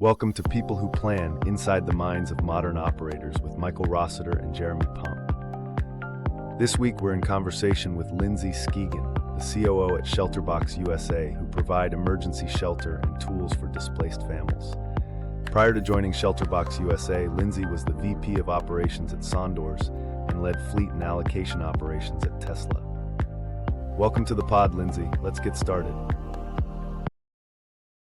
Welcome to People Who Plan Inside the Minds of Modern Operators with Michael Rossiter and Jeremy Pump. This week we're in conversation with Lyndsay Skeegan, the COO at ShelterBox USA, who provide emergency shelter and tools for displaced families. Prior to joining ShelterBox USA, Lyndsay was the VP of Operations at Sondors and led fleet and allocation operations at Tesla. Welcome to the pod, Lyndsay. Let's get started.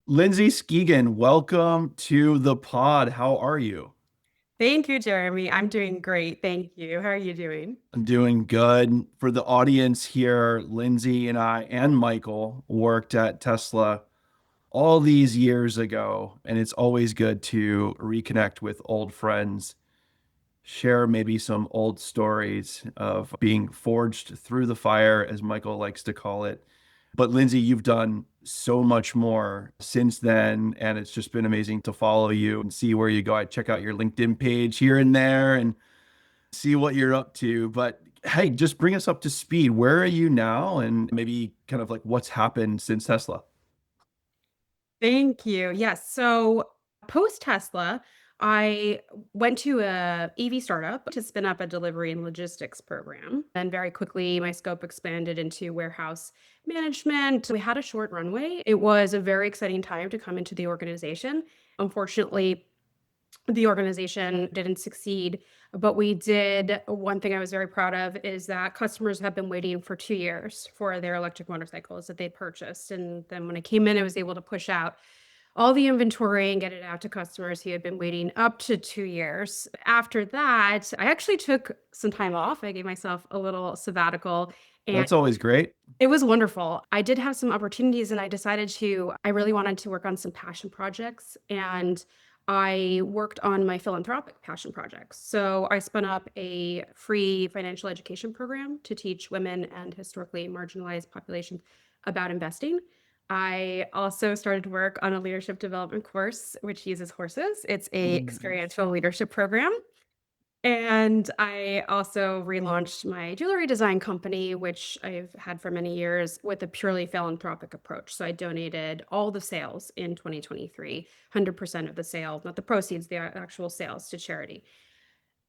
Lyndsay Skeegan, welcome to the pod. How are you? Thank you, Jeremy. I'm doing great. Thank you. How are you doing? I'm doing good. For the audience here, Lyndsay and I and Michael worked at Tesla all these years ago, and it's always good to reconnect with old friends, share maybe some old stories of being forged through the fire, as Michael likes to call it. But Lyndsay, you've done so much more since then, and it's just been amazing to follow you and see where you go. I check out your LinkedIn page here and there and see what you're up to. But hey, just bring us up to speed. Where are you now? And maybe kind of like what's happened since Tesla? Thank you. Yes. So post Tesla, I went to a EV startup to spin up a delivery and logistics program. And very quickly, my scope expanded into warehouse management. We had a short runway. It was a very exciting time to come into the organization. Unfortunately, the organization didn't succeed, but we did. One thing I was very proud of is that customers have been waiting for 2 years for their electric motorcycles that they purchased. And then when I came in, I was able to push out all the inventory and get it out to customers who had been waiting up to 2 years. After that, I actually took some time off. I gave myself a little sabbatical. And That's always great. it was wonderful. I did have some opportunities and I really wanted to work on some passion projects, and I worked on my philanthropic passion projects. So I spun up a free financial education program to teach women and historically marginalized populations about investing. I also started work on a leadership development course, which uses horses. It's a experiential leadership program. And I also relaunched my jewelry design company, which I've had for many years, with a purely philanthropic approach. So I donated all the sales in 2023, 100% of the sales, not the proceeds, the actual sales, to charity.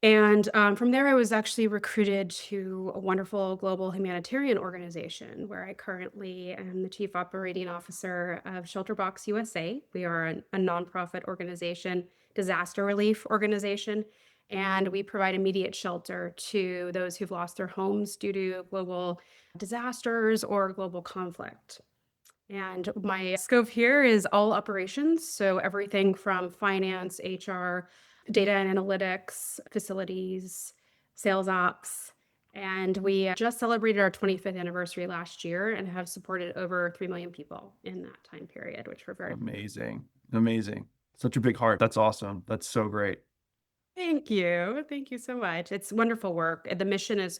And from there, I was actually recruited to a wonderful global humanitarian organization where I currently am the chief operating officer of ShelterBox USA. We are a nonprofit organization, disaster relief organization, and we provide immediate shelter to those who've lost their homes due to global disasters or global conflict. And my scope here is all operations. So everything from finance, HR, data and analytics, facilities, sales ops. And we just celebrated our 25th anniversary last year and have supported over 3 million people in that time period, which we're very Amazing. Amazing. Such a big heart. That's awesome. That's so great. Thank you. Thank you so much. It's wonderful work. The mission is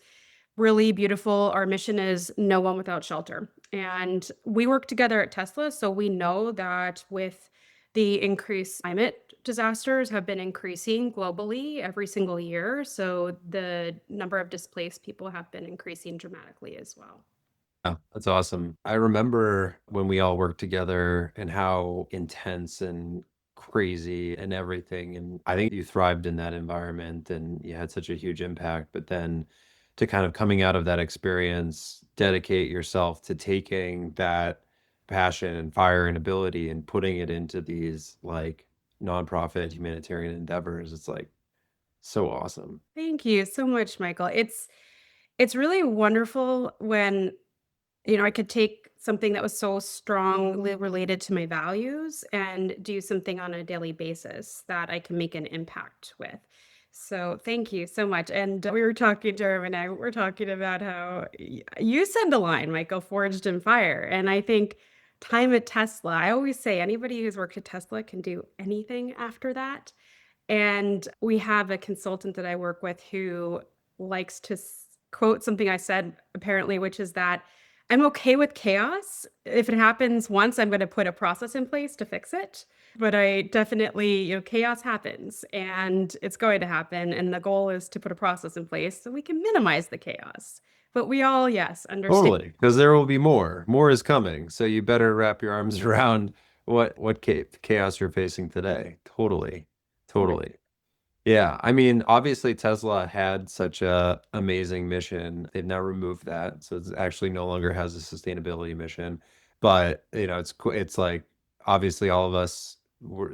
really beautiful. Our mission is no one without shelter. And we work together at Tesla. So we know that with the increased climate disasters have been increasing globally every single year. So the number of displaced people have been increasing dramatically as well. Oh, that's awesome. I remember when we all worked together and how intense and crazy and everything. And I think you thrived in that environment and you had such a huge impact. But then to kind of coming out of that experience, dedicate yourself to taking that passion and fire and ability and putting it into these like nonprofit humanitarian endeavors. It's like so awesome. Thank you so much, Michael. It's really wonderful when I could take something that was so strongly related to my values and do something on a daily basis that I can make an impact with. So thank you so much. And we were talking, Jeremy and I were talking about how you said the line, Michael, forged in fire. And I think time at Tesla, I always say anybody who's worked at Tesla can do anything after that. And we have a consultant that I work with who likes to quote something I said, apparently, which is that I'm okay with chaos. If it happens once, I'm going to put a process in place to fix it. But I definitely, chaos happens and it's going to happen. And the goal is to put a process in place so we can minimize the chaos. But we all, yes, understand. Totally, because there will be more. More is coming. So you better wrap your arms around what chaos you're facing today. Totally. Totally. Yeah, I mean, obviously Tesla had such a amazing mission. They've now removed that, so it's actually no longer has a sustainability mission. But it's like obviously all of us were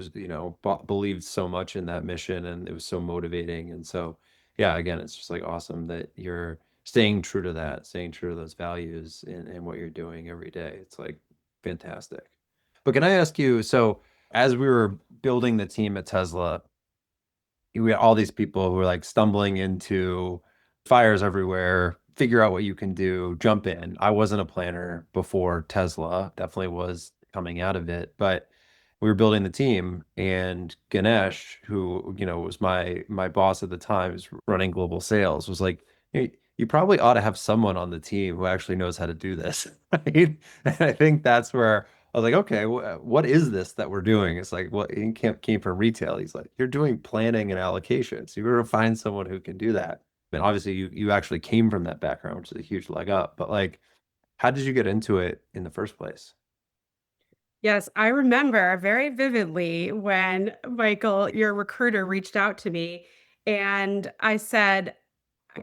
believed so much in that mission, and it was so motivating. And so yeah, again, it's just like awesome that you're staying true to that, staying true to those values in what you're doing every day. It's like fantastic. But can I ask you, so as we were building the team at Tesla, we had all these people who were like stumbling into fires everywhere, figure out what you can do, jump in. I wasn't a planner before Tesla, definitely was coming out of it, but we were building the team, and Ganesh, who, was my boss at the time, was running global sales, was like, "Hey, you probably ought to have someone on the team who actually knows how to do this." Right? And I think that's where I was like, okay, what is this that we're doing? It's like, well, he came from retail. He's like, you're doing planning and allocation. So you're going to find someone who can do that. And obviously you actually came from that background, which is a huge leg up. But like, how did you get into it in the first place? Yes, I remember very vividly when Michael, your recruiter, reached out to me and I said,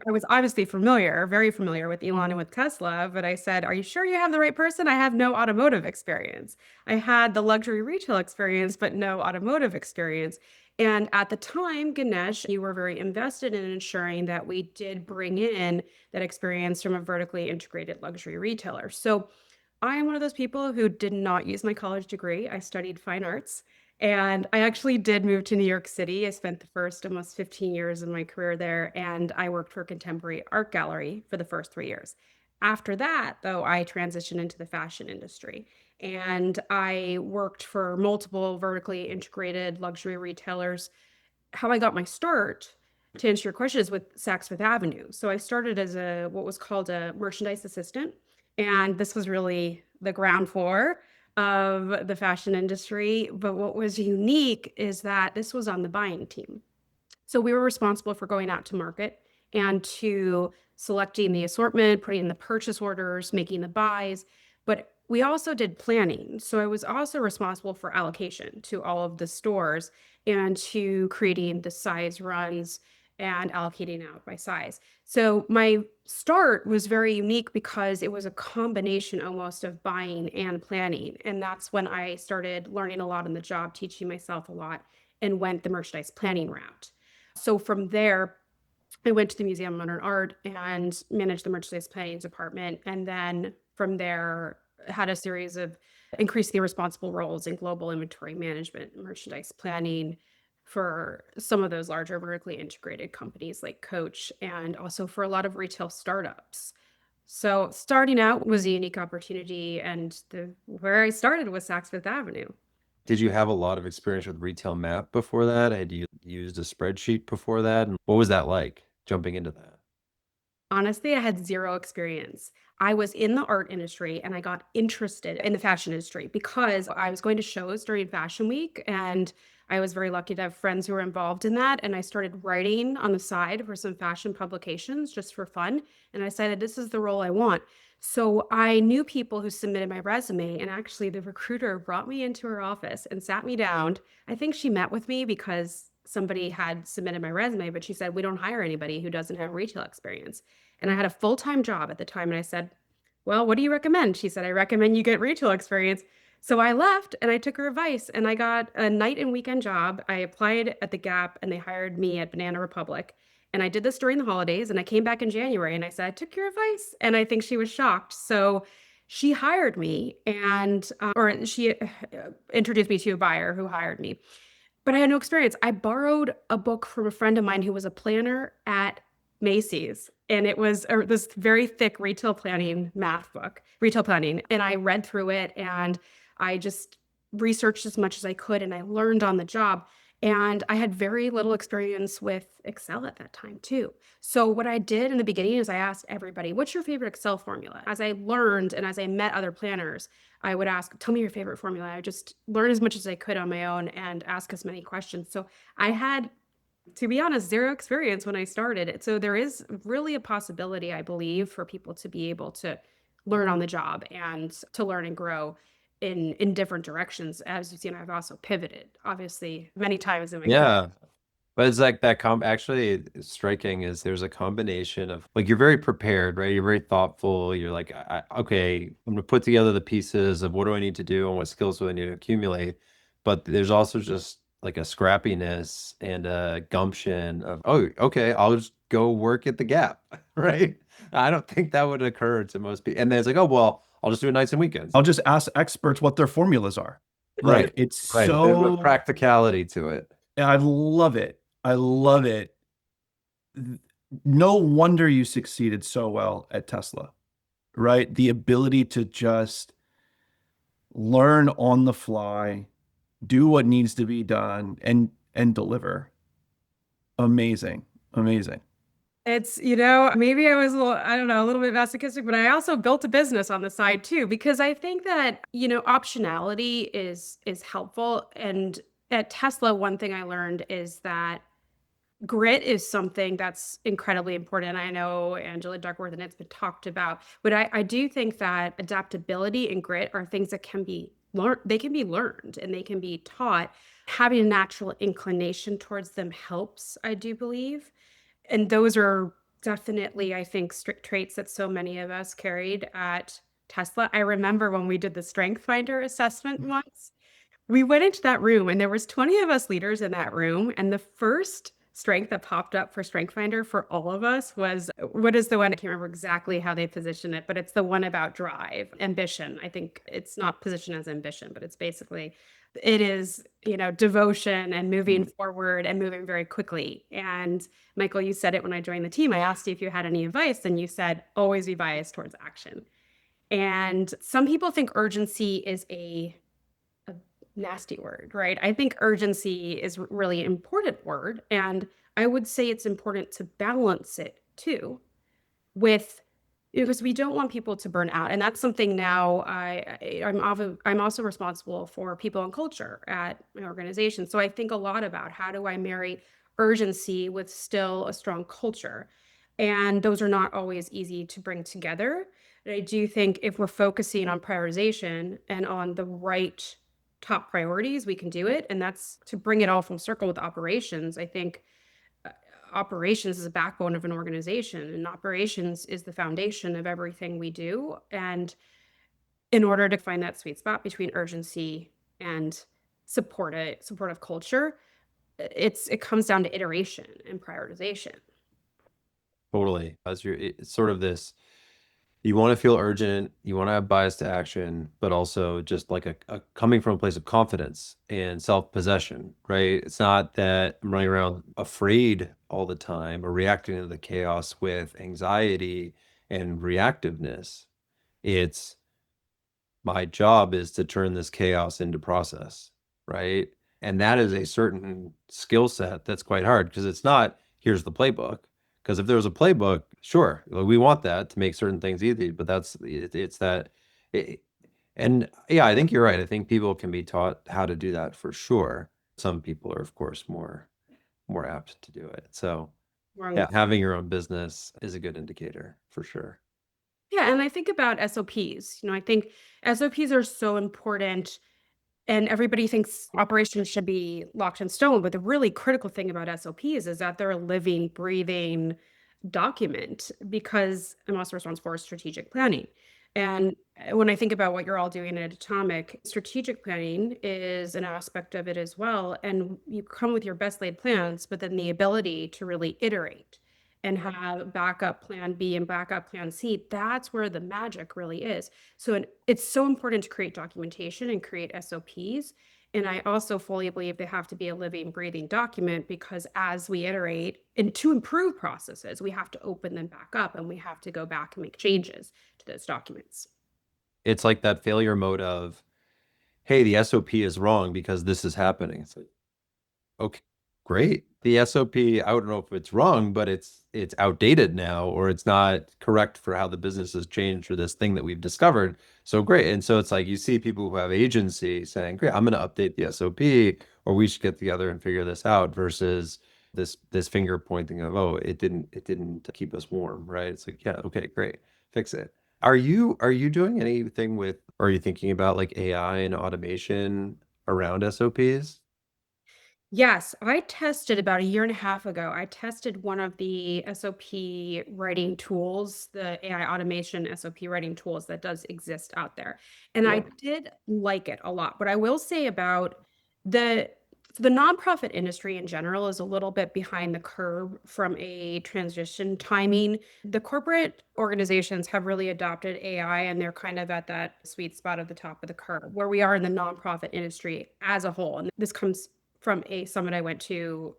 I was obviously very familiar with Elon and with Tesla, but I said, "Are you sure you have the right person? I have no automotive experience." I had the luxury retail experience, but no automotive experience. And at the time, Ganesh, you were very invested in ensuring that we did bring in that experience from a vertically integrated luxury retailer. So I am one of those people who did not use my college degree. I studied fine arts, and I actually did move to New York City. I spent the first almost 15 years of my career there, and I worked for a contemporary art gallery for the first 3 years. After that, though, I transitioned into the fashion industry, and I worked for multiple vertically integrated luxury retailers. How I got my start, to answer your question, is with Saks Fifth Avenue. So I started as what was called a merchandise assistant, and this was really the ground floor of the fashion industry. But what was unique is that this was on the buying team. So we were responsible for going out to market and to selecting the assortment, putting in the purchase orders, making the buys. But we also did planning. So I was also responsible for allocation to all of the stores and to creating the size runs and allocating out by size. So my start was very unique because it was a combination almost of buying and planning. And that's when I started learning a lot on the job, teaching myself a lot, and went the merchandise planning route. So from there, I went to the Museum of Modern Art and managed the merchandise planning department. And then from there, had a series of increasingly responsible roles in global inventory management, merchandise planning for some of those larger vertically integrated companies like Coach, and also for a lot of retail startups. So starting out was a unique opportunity, and where I started was Saks Fifth Avenue. Did you have a lot of experience with retail map before that? Had you used a spreadsheet before that? And what was that like jumping into that? Honestly, I had zero experience. I was in the art industry and I got interested in the fashion industry because I was going to shows during Fashion Week, and I was very lucky to have friends who were involved in that. And I started writing on the side for some fashion publications just for fun. And I decided this is the role I want. So I knew people who submitted my resume, and actually the recruiter brought me into her office and sat me down. I think she met with me because somebody had submitted my resume, but she said, "We don't hire anybody who doesn't have retail experience." And I had a full-time job at the time, and I said, "Well, what do you recommend?" She said, "I recommend you get retail experience." So I left and I took her advice and I got a night and weekend job. I applied at the Gap and they hired me at Banana Republic. And I did this during the holidays, and I came back in January and I said, "I took your advice." And I think she was shocked. So she hired me, and or she introduced me to a buyer who hired me. But I had no experience. I borrowed a book from a friend of mine who was a planner at Macy's, and it was this very thick retail planning math book, retail planning. And I read through it and I just researched as much as I could, and I learned on the job. And I had very little experience with Excel at that time, too. So, what I did in the beginning is I asked everybody, "What's your favorite Excel formula?" As I learned and as I met other planners, I would ask, "Tell me your favorite formula." I would just learn as much as I could on my own and ask as many questions. So I had, to be honest, zero experience when I started. So there is really a possibility, I believe, for people to be able to learn on the job and to learn and grow. in different directions. As you've seen, I've also pivoted, obviously, many times in my career. Yeah. But it's like that actually striking is there's a combination of like you're very prepared, right? You're very thoughtful. You're like, okay, I'm gonna put together the pieces of what do I need to do and what skills do I need to accumulate. But there's also just like a scrappiness and a gumption of, oh, okay, I'll just go work at the Gap, right? I don't think that would occur to most people. And then it's like, oh, well, I'll just do it nights and weekends. I'll just ask experts what their formulas are. Right. Like it's Right. There's a so practicality to it. I love it. I love it. No wonder you succeeded so well at Tesla, right? The ability to just learn on the fly, do what needs to be done, and deliver. Amazing. Amazing. It's, maybe I was a little, I don't know, a little bit masochistic, but I also built a business on the side too, because I think that, optionality is helpful. And at Tesla, one thing I learned is that grit is something that's incredibly important. I know Angela Duckworth and it's been talked about, but I do think that adaptability and grit are things that can be learned. They can be learned and they can be taught. Having a natural inclination towards them helps, I do believe. And those are definitely, I think, strict traits that so many of us carried at Tesla. I remember when we did the Strength Finder assessment once, we went into that room and there was 20 of us leaders in that room. And the first strength that popped up for Strength Finder for all of us was, what is the one? I can't remember exactly how they position it, but it's the one about drive, ambition. I think it's not positioned as ambition, but it's basically, it is, devotion and moving forward and moving very quickly. And Michael, you said it when I joined the team. I asked you if you had any advice and you said, always be biased towards action. And some people think urgency is a nasty word, right? I think urgency is really an important word. And I would say it's important to balance it too because we don't want people to burn out. And that's something now I'm also responsible for people and culture at my organization. So I think a lot about how do I marry urgency with still a strong culture? And those are not always easy to bring together. But I do think if we're focusing on prioritization and on the right top priorities, we can do it. And that's to bring it all full circle with operations. I think operations is a backbone of an organization, and operations is the foundation of everything we do. And in order to find that sweet spot between urgency and supportive culture, it comes down to iteration and prioritization. Totally. It's sort of this, you want to feel urgent, you want to have bias to action, but also just like a coming from a place of confidence and self-possession, right? It's not that I'm running around afraid all the time or reacting to the chaos with anxiety and reactiveness. It's my job is to turn this chaos into process, right? And that is a certain skill set that's quite hard because it's not, here's the playbook. Because if there was a playbook, sure, we want that to make certain things easy, but it's that. And yeah, I think you're right. I think people can be taught how to do that for sure. Some people are, of course, more apt to do it. So yeah, having your own business is a good indicator for sure. Yeah, and I think about SOPs. I think SOPs are so important. And everybody thinks operations should be locked in stone. But the really critical thing about SOPs is that they're a living, breathing document, because I'm also responsible for strategic planning. And when I think about what you're all doing at Atomic, strategic planning is an aspect of it as well. And you come with your best laid plans, but then the ability to really iterate and have backup plan B and backup plan C, that's where the magic really is. So it's so important to create documentation and create SOPs. And I also fully believe they have to be a living, breathing document, because as we iterate and to improve processes, we have to open them back up and we have to go back and make changes to those documents. It's like that failure mode of, hey, the SOP is wrong because this is happening. It's like, okay, great. The SOP, I don't know if it's wrong, but it's outdated now, or it's not correct for how the business has changed, or this thing that we've discovered. So great. And so it's like you see people who have agency saying, great, I'm going to update the SOP, or we should get together and figure this out, versus this finger pointing of, oh, it didn't keep us warm, right? It's like, yeah, okay, great, fix it. Are you doing anything with, or are you thinking about like AI and automation around SOPs? Yes, I tested about a year and a half ago. I tested one of the SOP writing tools, the AI automation SOP writing tools that does exist out there. And I did like it a lot. What I will say about the the nonprofit industry in general is a little bit behind the curve from a transition timing. The corporate organizations have really adopted AI and they're kind of at that sweet spot at the top of the curve where we are in the nonprofit industry as a whole. And this comes from a summit I went to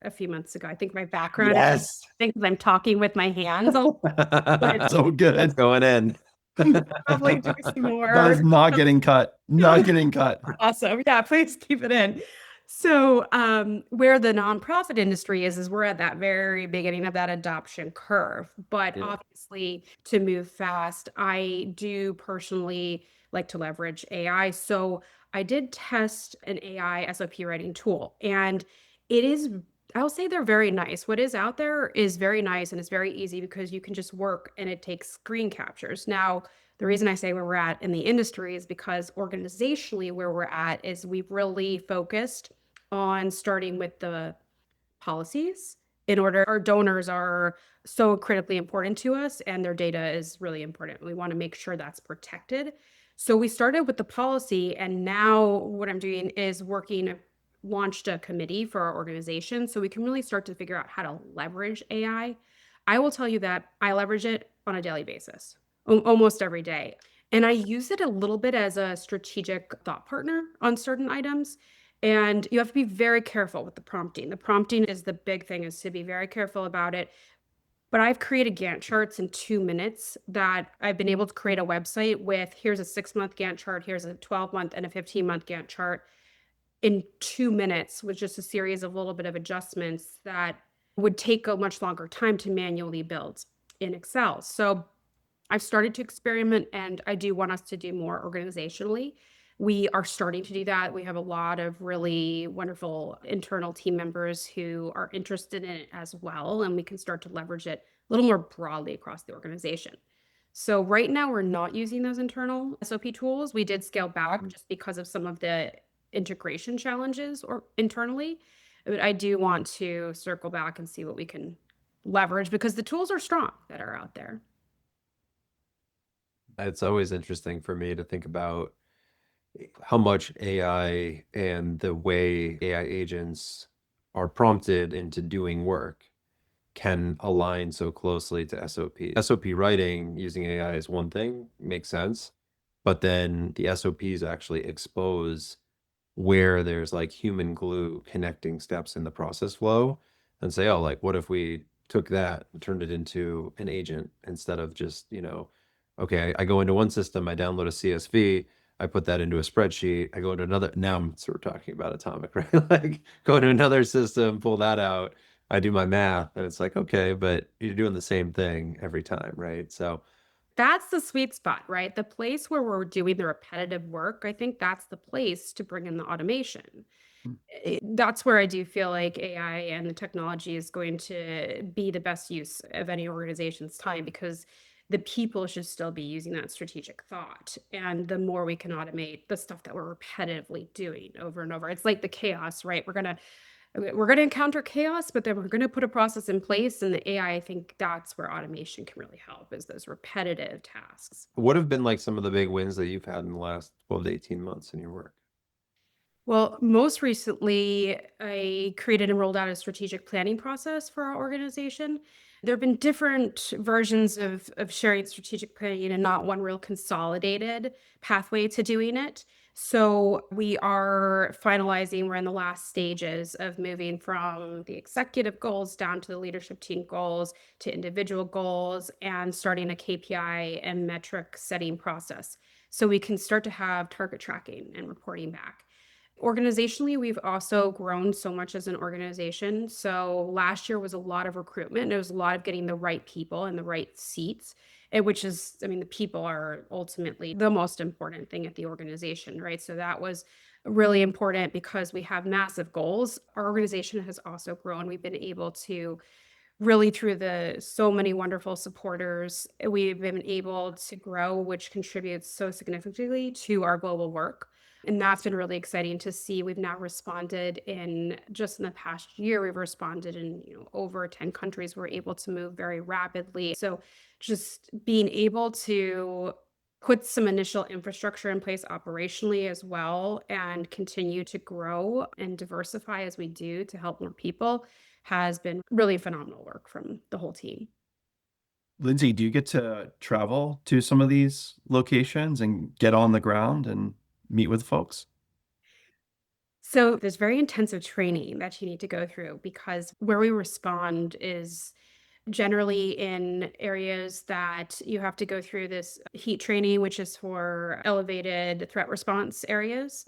a few months ago. I think my background is Yes. because I'm talking with my hands, but So That's good. going in. probably do some That is more. not getting cut. Not getting cut. Awesome. Yeah, please keep it in. So, where the nonprofit industry is we're at that very beginning of that adoption curve. But Yeah. obviously, to move fast, I do personally like to leverage AI. So, I did test an AI SOP writing tool, and it is, I'll say they're very nice. What is out there is very nice and it's very easy because you can just work and it takes screen captures. Now, the reason I say where we're at in the industry is because organizationally, where we're at is we've really focused on starting with the policies in order. Our donors are so critically important to us and their data is really important. We want to make sure that's protected. So we started with the policy, and now what I'm doing is launched a committee for our organization so we can really start to figure out how to leverage AI. I will tell you that I leverage it on a daily basis, almost every day. And I use it a little bit as a strategic thought partner on certain items. And you have to be very careful with the prompting. The prompting is the big thing, is to be very careful about it. But I've created Gantt charts in 2 minutes that I've been able to create a website with here's a 6-month Gantt chart, here's a 12-month and a 15-month Gantt chart in 2 minutes with just a series of little bit of adjustments that would take a much longer time to manually build in Excel. So I've started to experiment and I do want us to do more organizationally. We are starting to do that. We have a lot of really wonderful internal team members who are interested in it as well, and we can start to leverage it a little more broadly across the organization. So right now we're not using those internal SOP tools. We did scale back just because of some of the integration challenges or internally. But I do want to circle back and see what we can leverage because the tools are strong that are out there. It's always interesting for me to think about how much AI and the way AI agents are prompted into doing work can align so closely to SOP. SOP writing using AI is one thing, makes sense, but then the SOPs actually expose where there's like human glue connecting steps in the process flow and say, oh, like, what if we took that and turned it into an agent instead of just, okay, I go into one system, I download a CSV, I put that into a spreadsheet, I go into another, now I'm sort of talking about atomic, right? Like go into another system, pull that out, I do my math, and it's like, okay, but you're doing the same thing every time, right? So That's the sweet spot, right? The place where we're doing the repetitive work, I think that's the place to bring in the automation. That's where I do feel like AI and the technology is going to be the best use of any organization's time because the people should still be using that strategic thought. And the more we can automate the stuff that we're repetitively doing over and over, it's like the chaos, right? We're going to encounter chaos, but then we're going to put a process in place. And the AI, I think that's where automation can really help, is those repetitive tasks. what have been like some of the big wins that you've had in the last 12 to 18 months in your work? Well, most recently, I created and rolled out a strategic planning process for our organization. There have been different versions of sharing strategic planning and not one real consolidated pathway to doing it. So we are finalizing, we're in the last stages of moving from the executive goals down to the leadership team goals to individual goals and starting a KPI and metric setting process. So we can start to have target tracking and reporting back. Organizationally, we've also grown so much as an organization. So last year was a lot of recruitment. It was a lot of getting the right people in the right seats, which is, I mean, the people are ultimately the most important thing at the organization, right? So that was really important because we have massive goals. Our organization has also grown. We've been able to really through the so many wonderful supporters, we've been able to grow, which contributes so significantly to our global work. And that's been really exciting to see. We've now responded in just in the past year, we've responded in over 10 countries. We're able to move very rapidly. So just being able to put some initial infrastructure in place operationally as well and continue to grow and diversify as we do to help more people has been really phenomenal work from the whole team. Lyndsay, do you get to travel to some of these locations and get on the ground and meet with folks? So there's very intensive training that you need to go through because where we respond is generally in areas that you have to go through this heat training, which is for elevated threat response areas.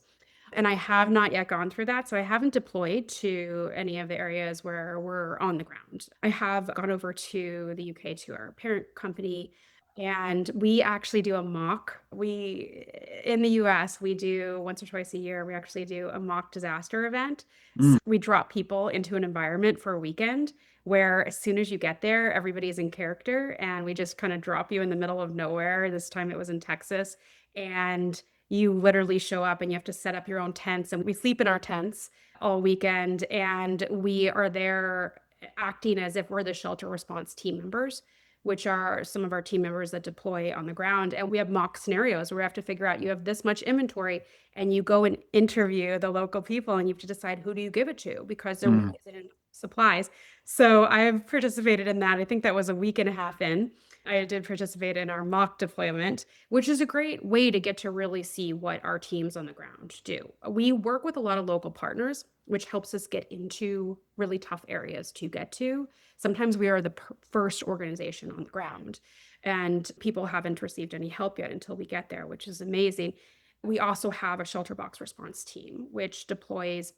And I have not yet gone through that. So I haven't deployed to any of the areas where we're on the ground. I have gone over to the UK to our parent company, and we actually do a mock. In the US, we do once or twice a year, we actually do a mock disaster event. Mm. So we drop people into an environment for a weekend where as soon as you get there, everybody's in character and we just kind of drop you in the middle of nowhere. This time it was in Texas. And you literally show up and you have to set up your own tents, and we sleep in our tents all weekend, and we are there acting as if we're the shelter response team members, which are some of our team members that deploy on the ground. And we have mock scenarios where we have to figure out you have this much inventory and you go and interview the local people and you have to decide who do you give it to because there Mm. isn't enough supplies. So I have participated in that. I think that was a week and a half in. I did participate in our mock deployment, which is a great way to get to really see what our teams on the ground do. We work with a lot of local partners, which helps us get into really tough areas to get to. Sometimes we are the first organization on the ground, and people haven't received any help yet until we get there, which is amazing. We also have a ShelterBox response team, which deploys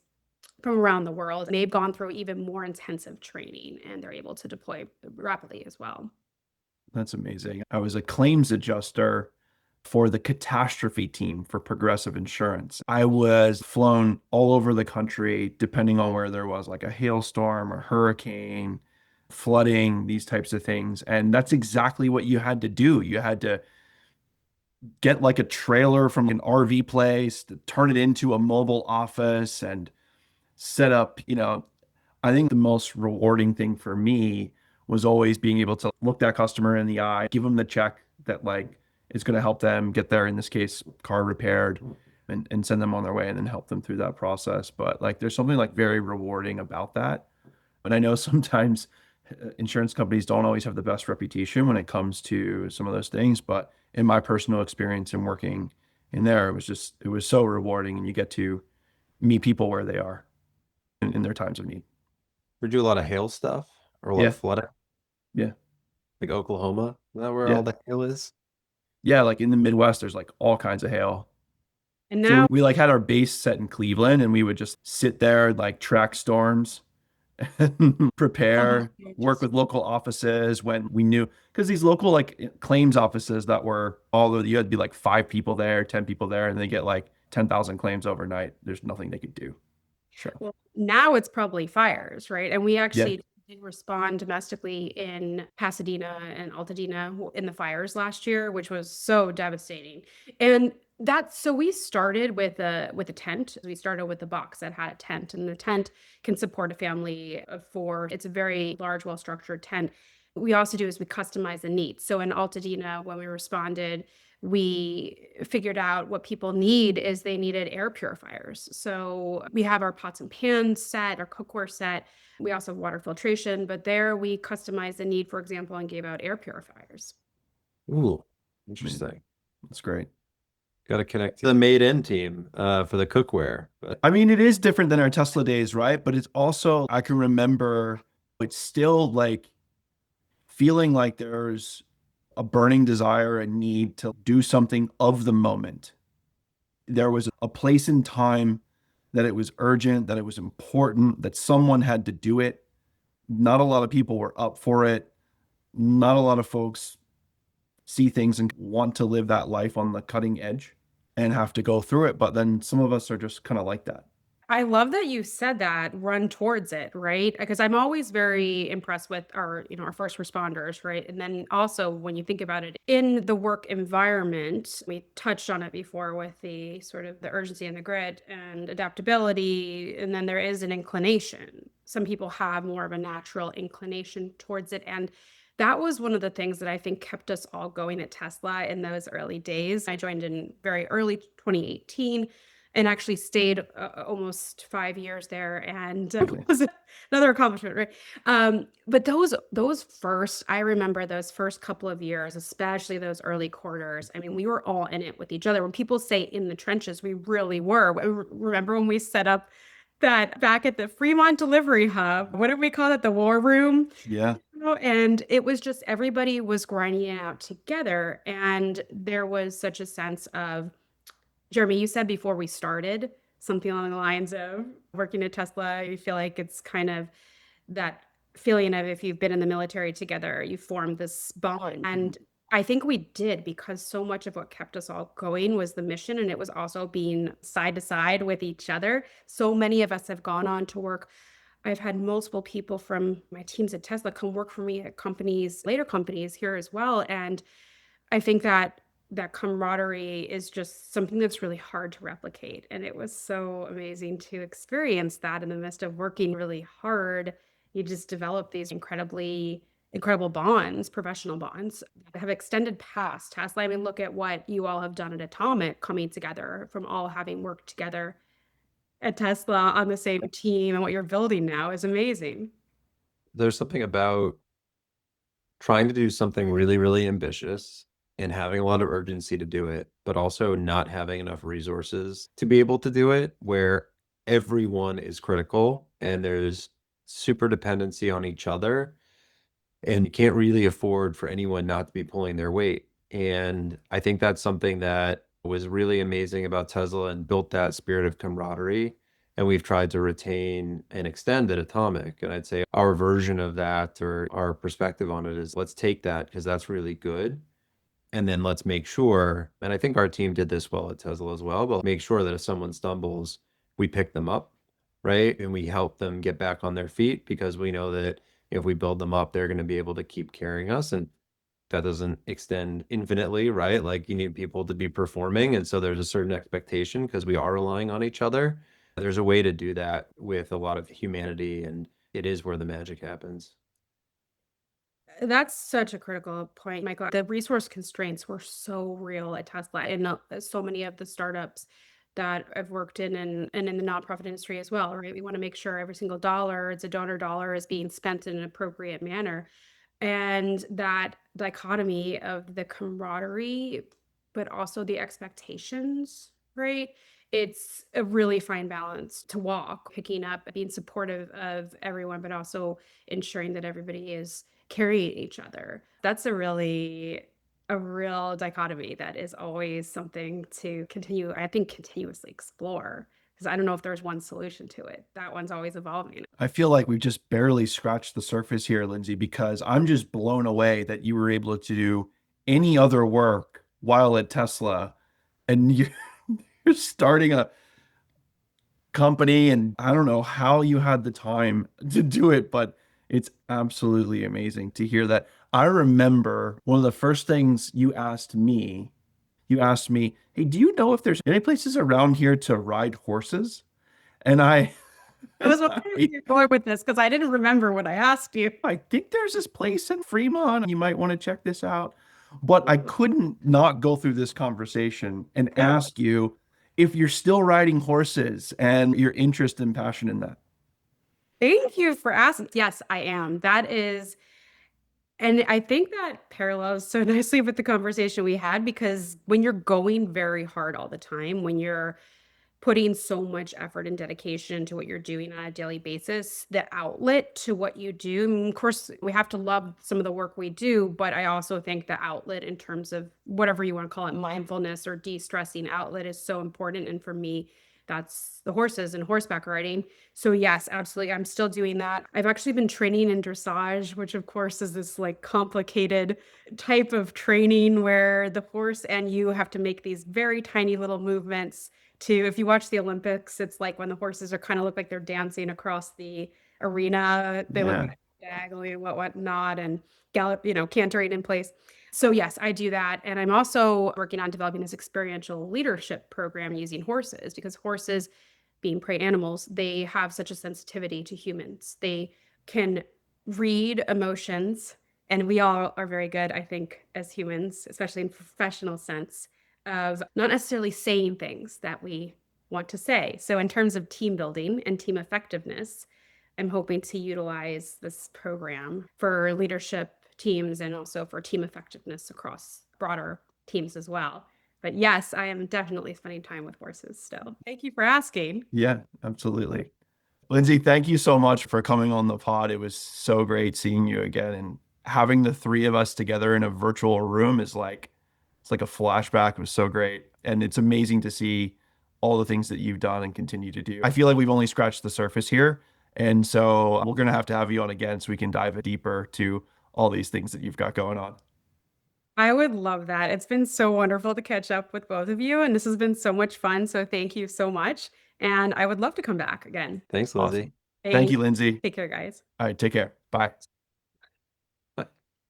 from around the world. They've gone through even more intensive training, and they're able to deploy rapidly as well. That's amazing. I was a claims adjuster for the catastrophe team for Progressive Insurance. I was flown all over the country, depending on where there was like a hailstorm or hurricane, flooding, these types of things. And that's exactly what you had to do. You had to get like a trailer from an RV place, to turn it into a mobile office and set up, I think the most rewarding thing for me was always being able to look that customer in the eye, give them the check that like is going to help them get their, in this case, car repaired and send them on their way and then help them through that process. But like there's something like very rewarding about that. But I know sometimes insurance companies don't always have the best reputation when it comes to some of those things. But in my personal experience in working in there, it was so rewarding and you get to meet people where they are in their times of need. We do a lot of hail stuff or a lot Yeah. of flooding, Yeah. like Oklahoma. Is that where Yeah. all the hail is? Yeah, like in the Midwest, there's like all kinds of hail. And So now we like had our base set in Cleveland and we would just sit there, like track storms, prepare, work with local offices when we knew, because these local like claims offices that were all over, you had to be like 5 people there, 10 people there, and they get like 10,000 claims overnight. There's nothing they could do. So Well, now it's probably fires, right? And we yeah, actually did respond domestically in Pasadena and Altadena in the fires last year, which was so devastating. And so we started with a tent. We started with a box that had a tent, and the tent can support a family of 4. It's a very large, well-structured tent. What we also do is we customize the needs. So in Altadena, when we responded, we figured out what people need is they needed air purifiers. So we have our pots and pans set, our cookware set. We also have water filtration, but there we customized the need, for example, and gave out air purifiers. Ooh, interesting. that's great. Got to connect to the made in team for the cookware. But I mean, it is different than our Tesla days, right? But it's also, I can remember it's still like feeling like there's a burning desire, a need to do something of the moment. There was a place in time that it was urgent, that it was important, that someone had to do it. Not a lot of people were up for it. Not a lot of folks see things and want to live that life on the cutting edge and have to go through it. But then some of us are just kind of like that. I love that you said that, run towards it, right? Because I'm always very impressed with our first responders, right? And then also when you think about it in the work environment, we touched on it before with the sort of the urgency and the grit and adaptability. And then there is an inclination. Some people have more of a natural inclination towards it. And that was one of the things that I think kept us all going at Tesla in those early days. I joined in very early 2018 and actually stayed almost 5 years there, and was another accomplishment, right? But those first, I remember those first couple of years, especially those early quarters. I mean, we were all in it with each other. When people say in the trenches, we really were. Remember when we set up that back at the Fremont Delivery Hub? What did we call it? The war room? Yeah. And it was just everybody was grinding it out together, and there was such a sense of, Jeremy, you said before we started something along the lines of working at Tesla, you feel like it's kind of that feeling of if you've been in the military together, you form this bond. And I think we did, because so much of what kept us all going was the mission, and it was also being side to side with each other. So many of us have gone on to work. I've had multiple people from my teams at Tesla come work for me at companies, later companies here as well. And I think that camaraderie is just something that's really hard to replicate. And it was so amazing to experience that in the midst of working really hard. You just develop these incredible bonds, professional bonds that have extended past Tesla. I mean, look at what you all have done at Atomic, coming together from all having worked together at Tesla on the same team, and what you're building now is amazing. There's something about trying to do something really, really ambitious and having a lot of urgency to do it, but also not having enough resources to be able to do it, where everyone is critical and there's super dependency on each other. And you can't really afford for anyone not to be pulling their weight. And I think that's something that was really amazing about Tesla and built that spirit of camaraderie. And we've tried to retain and extend at Atomic. And I'd say our version of that, or our perspective on it, is let's take that because that's really good. And then let's make sure, and I think our team did this well at Tesla as well, but make sure that if someone stumbles, we pick them up, right? And we help them get back on their feet, because we know that if we build them up, they're going to be able to keep carrying us. And that doesn't extend infinitely, right? Like, you need people to be performing. And so there's a certain expectation because we are relying on each other. There's a way to do that with a lot of humanity, and it is where the magic happens. That's such a critical point, Michael. The resource constraints were so real at Tesla, and so many of the startups that I've worked in, and in the nonprofit industry as well, right? We want to make sure every single dollar, it's a donor dollar, is being spent in an appropriate manner. And that dichotomy of the camaraderie, but also the expectations, right? It's a really fine balance to walk, picking up, being supportive of everyone, but also ensuring that everybody is carrying each other. That's a real dichotomy that is always something to continue, I think, continuously explore. Because I don't know if there's one solution to it. That one's always evolving. I feel like we've just barely scratched the surface here, Lyndsay, because I'm just blown away that you were able to do any other work while at Tesla, and you're starting a company, and I don't know how you had the time to do it, but it's absolutely amazing to hear that. I remember one of the first things you asked me, hey, do you know if there's any places around here to ride horses? And I was wondering where you're going with this, because I didn't remember what I asked you. I think there's this place in Fremont. You might want to check this out. But I couldn't not go through this conversation and ask you if you're still riding horses and your interest and passion in that. Thank you for asking. Yes, I am. That is, and I think that parallels so nicely with the conversation we had, because when you're going very hard all the time, when you're putting so much effort and dedication to what you're doing on a daily basis, the outlet to what you do, I mean, of course, we have to love some of the work we do, but I also think the outlet, in terms of whatever you want to call it, mindfulness or de-stressing outlet, is so important. And for me, that's the horses and horseback riding. So yes, absolutely. I'm still doing that. I've actually been training in dressage, which of course is this like complicated type of training where the horse and you have to make these very tiny little movements if you watch the Olympics, it's like when the horses are kind of look like they're dancing across the arena. They look Yeah. like diagonally and whatnot and gallop, cantering in place. So yes, I do that. And I'm also working on developing this experiential leadership program using horses, because horses, being prey animals, they have such a sensitivity to humans. They can read emotions, and we all are very good, I think, as humans, especially in professional sense, of not necessarily saying things that we want to say. So in terms of team building and team effectiveness, I'm hoping to utilize this program for leadership teams and also for team effectiveness across broader teams as well. But yes, I am definitely spending time with horses still. Thank you for asking. Yeah, absolutely. Lyndsay, thank you so much for coming on the pod. It was so great seeing you again. And having the three of us together in a virtual room is like, it's like a flashback. It was so great. And it's amazing to see all the things that you've done and continue to do. I feel like we've only scratched the surface here. And so we're going to have you on again so we can dive deeper to all these things that you've got going on. I would love that. It's been so wonderful to catch up with both of you, and this has been so much fun. So thank you so much. And I would love to come back again. Thanks, Awesome. Lyndsay. Thank you, Lyndsay. Take care, guys. All right, take care. Bye.